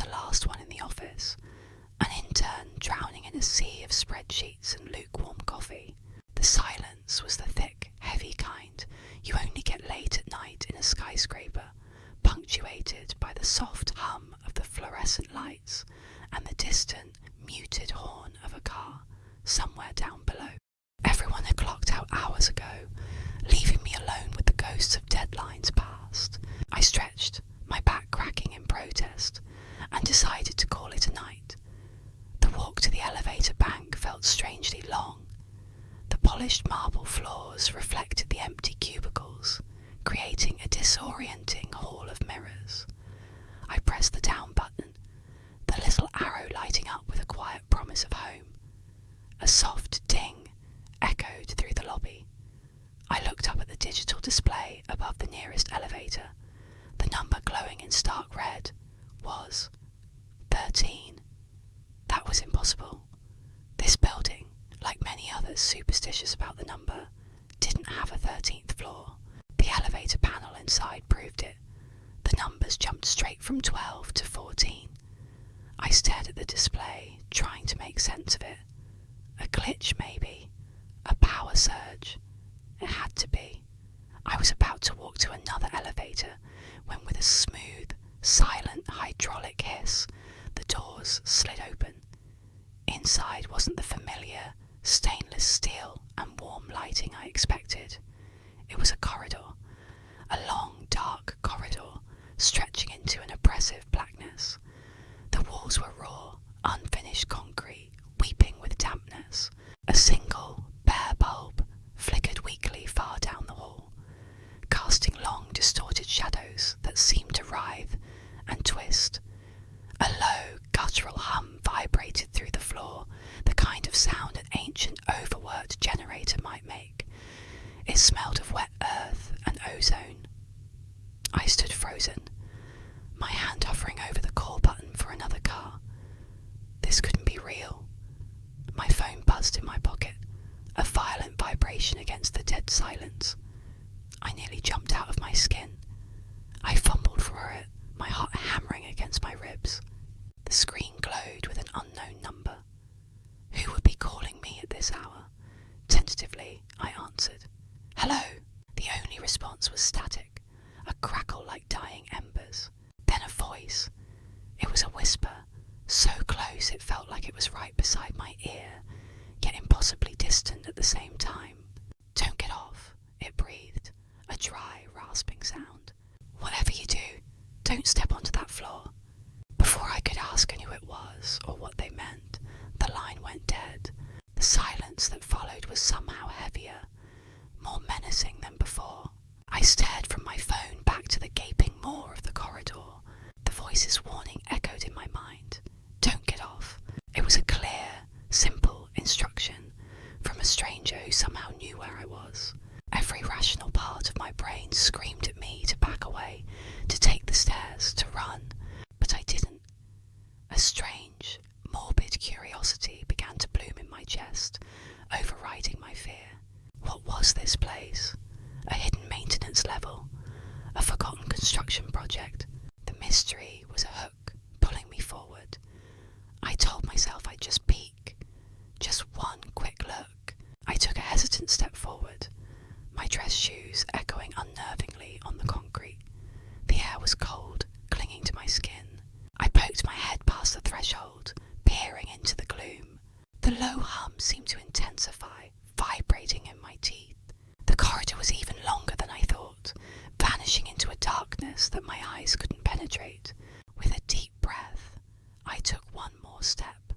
the last one in the office, an intern drowning in a sea of spreadsheets and lukewarm coffee. The silence was the thick, heavy kind you only get late at night in a skyscraper, punctuated by the soft hum of the fluorescent lights and the distant, muted horn of a car somewhere down below. Everyone had clocked out hours ago, leaving me alone with the ghosts of deadlines past. I stretched, my back cracking in protest, and decided to call it a night. The walk to the elevator bank felt strangely long. The polished marble floors reflected the empty cubicles, creating a disorienting hall of mirrors. I pressed the down button, the little arrow lighting up with a quiet promise of home. A soft ding echoed through the lobby. I looked up at the digital display above the nearest elevator. The number glowing in stark red was 13. That was impossible. This building, like many others superstitious about the number, didn't have a 13th floor. The elevator panel inside proved it. The numbers jumped straight from 12 to 14. I stared at the display, trying to make sense of it. A glitch, maybe. A power surge. It had to be. I was about to walk to another elevator when, with a smooth, silent hydraulic hiss, the doors slid open. Inside wasn't the familiar, stainless steel and warm lighting I expected. It was a corridor. A long, dark corridor, stretching into an oppressive blackness. The walls were raw, unfinished concrete, weeping with dampness. A single, bare bulb flickered weakly far down the hall, casting long, distorted shadows that seemed to writhe and twist. A low, guttural hum vibrated through the floor, the kind of sound an ancient, overworked generator might make. It smelled of wet earth and ozone. I stood frozen, my hand hovering over the call button for another car. This couldn't be real. My phone buzzed in my pocket, a violent vibration against the dead silence. I nearly jumped out of my skin. I fumbled for it, my heart hammering against my ribs. The screen glowed with an unknown number. Who would be calling me at this hour? Tentatively, I answered. Hello! The only response was static, a crackle like dying embers. Then a voice. It was a whisper, so close it felt like it was right beside my ear, yet impossibly distant at the same time. Don't get off, it breathed, a dry, rasping sound. Whatever you do, don't step onto that floor. Before I could ask who it was or what they meant, the line went dead. The silence that followed was somehow heavier, more menacing than before. I stared from my phone back to the gaping maw of the corridor. The voice's warning echoed in my mind. Don't get off. It was a clear, simple instruction from a stranger who somehow knew where I was. Every rational part of my brain screamed at me to back away, to take the stairs, to run. But I didn't. A strange, morbid curiosity began to bloom in my chest, overriding my fear. What was this place? A hidden maintenance level? A forgotten construction project? The mystery was a hook, pulling me forward. I told myself I'd just peek. Just one quick look. I took a hesitant step forward, my dress shoes echoing unnervingly on the concrete. The air was cold, clinging to my skin. I poked my head past the threshold, peering into the gloom. The low hum seemed to intensify, vibrating in my teeth. The corridor was even longer than I thought, vanishing into a darkness that my eyes couldn't penetrate. With a deep breath, I took one more step,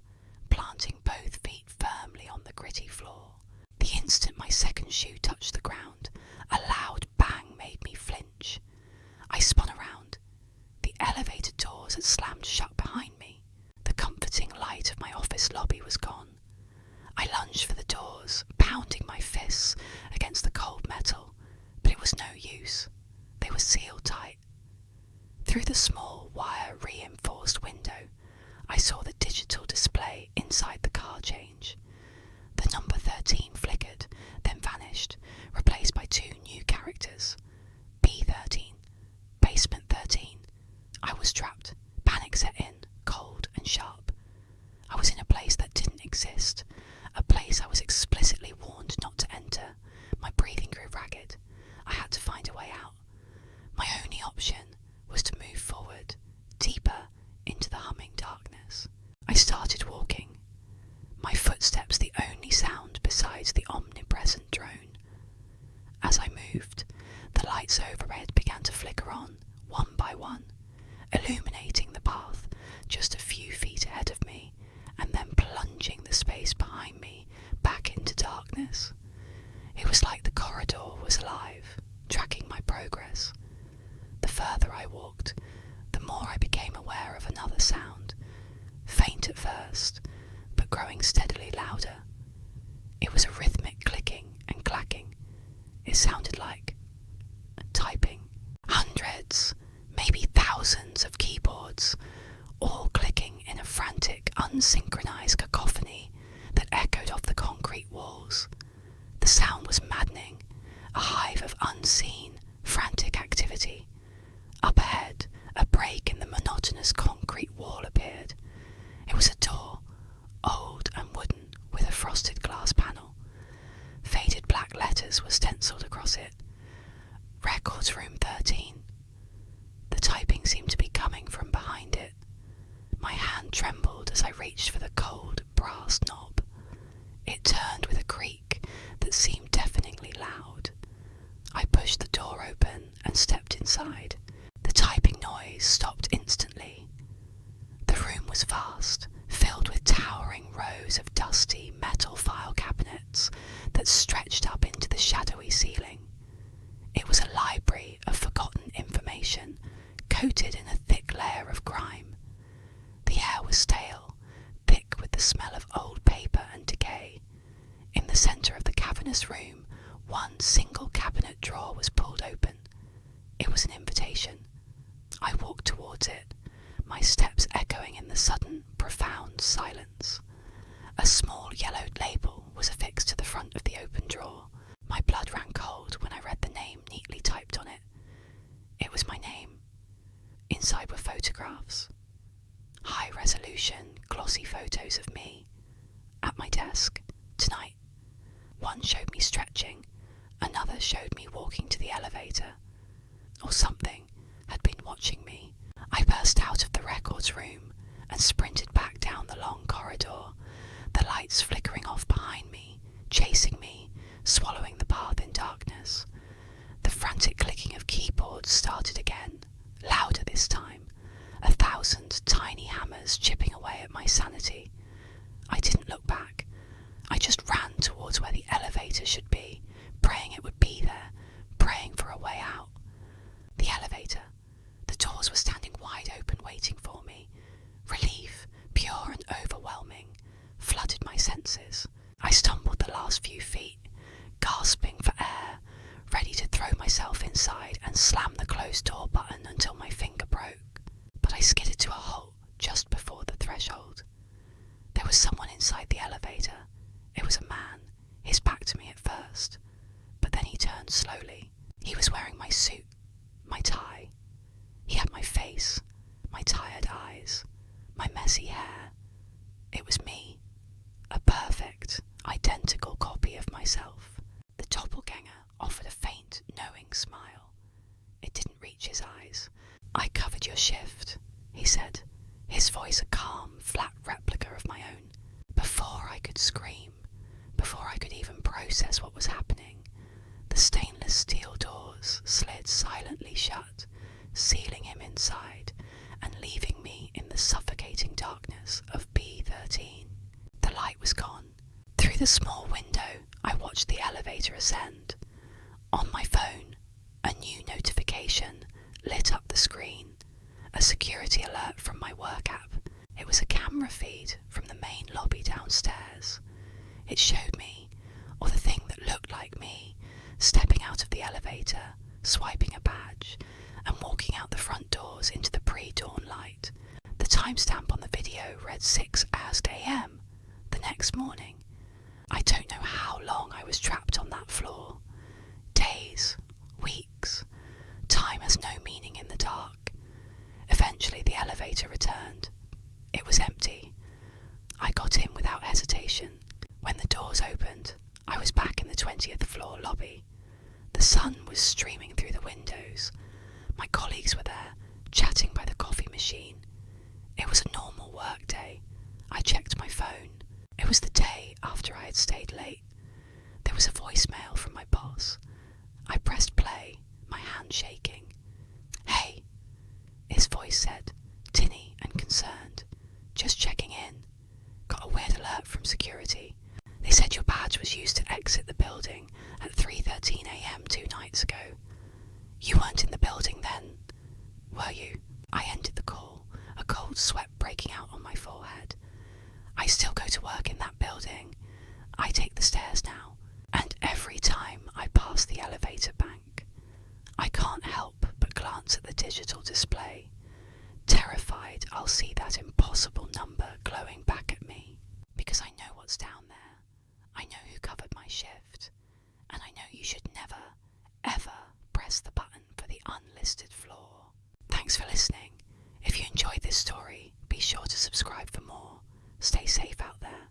planting both feet firmly on the gritty floor. The instant my second shoe touched the ground, a loud bang made me flinch. I spun around. The elevator doors had slammed shut behind me. The comforting light of my office lobby was gone. I lunged for the doors, pounding my fists against the cold metal, but it was no use. They were sealed tight. Through the small, wire-reinforced window, I saw the digital display inside the car change. The number 13 flickered, then vanished, began to flicker on, one by one, illuminating the path just a few feet ahead of me, and then plunging the space behind me back into darkness. It was like the corridor was alive, tracking my progress. The further I walked, the more I became aware of another sound, faint at first, but growing steadily louder. It was a rhythmic clicking and clacking. It sounded like typing. Hundreds, maybe thousands of keyboards, all clicking in a frantic, unsynchronized cacophony that echoed off the concrete walls. The sound was maddening, a hive of unseen, frantic activity. Up ahead, a break in the monotonous concrete wall appeared. It was a door, old and wooden, with a frosted glass panel. Faded black letters were stenciled across it. Records Room 13. The typing seemed to be coming from behind it. My hand trembled as I reached for the cold brass knob. It turned with a creak that seemed deafeningly loud. I pushed the door open and stepped inside. The typing noise stopped instantly. The room was vast, filled with towering rows of dusty metal file cabinets that stretched up into the shadowy ceiling. It was a library of forgotten information, coated in a thick layer of grime. The air was stale, thick with the smell of old paper and decay. In the centre of the cavernous room, one single cabinet drawer was pulled open. It was an invitation. I walked towards it, my steps echoing in the sudden, profound silence. A small yellowed label was affixed to the front of the open drawer. My blood ran cold when I read the name neatly typed on it. It was my name. Inside were photographs. High-resolution, glossy photos of me. At my desk, tonight. One showed me stretching, another showed me walking to the elevator. Or something had been watching me. I burst out of the records room and sprinted back down the long corridor, the lights flickering off behind me, chasing me, swallowing the path in darkness. The frantic clicking of keyboards started again, louder this time, 1,000 tiny hammers chipping away at my sanity. I didn't look back. I just ran towards where the elevator should be, praying it would be there, praying for a way out. The elevator. The doors were standing wide open waiting for me. Relief, pure and overwhelming, flooded my senses. I stumbled the last few feet, gasping for air, ready to throw myself inside and slam the closed door button until my finger broke. But I skidded to a halt just before the threshold. There was someone inside the elevator. It was a man, his back to me at first, but then he turned slowly. He was wearing my suit, my tie. He had my face, my tired eyes, my messy hair. It was me, a perfect, identical copy of myself. The doppelganger offered a faint, knowing smile. It didn't reach his eyes. "I covered your shift," he said, his voice a calm, flat replica of my own. Before I could scream, before I could even process what was happening, the stainless steel doors slid silently shut, sealing him inside and leaving me in the suffocating darkness of B13. The light was gone. Through the small window, I watched the elevator ascend. On my phone, a new notification lit up the screen, a security alert from my work app. It was a camera feed from the main lobby downstairs. It showed me, or the thing that looked like me, stepping out of the elevator, swiping a badge, and walking out the front doors into the pre-dawn light. The timestamp on the video read 6:00 a.m. the next morning. I don't know how long I was trapped on that floor. Days, weeks. Time has no meaning in the dark. Eventually the elevator returned. It was empty. I got in without hesitation. When the doors opened, I was back in the 20th floor lobby. The sun was streaming through the windows. My colleagues were there, chatting by the coffee machine. It was a normal work day. I checked my phone. It was the day after I had stayed late. There was a voicemail from my boss. I pressed play, my hand shaking. said your badge was used to exit the building at 3:13 a.m. 2 nights ago. You weren't in the building then, were you? I ended the call, a cold sweat breaking out on my forehead. I still go to work in that building. I take the stairs now, and every time I pass the elevator bank, I can't help but glance at the digital display, terrified I'll see that impossible number glowing back at me, because I know what's down there. I know who covered my shift, and I know you should never, ever press the button for the unlisted floor. Thanks for listening. If you enjoyed this story, be sure to subscribe for more. Stay safe out there.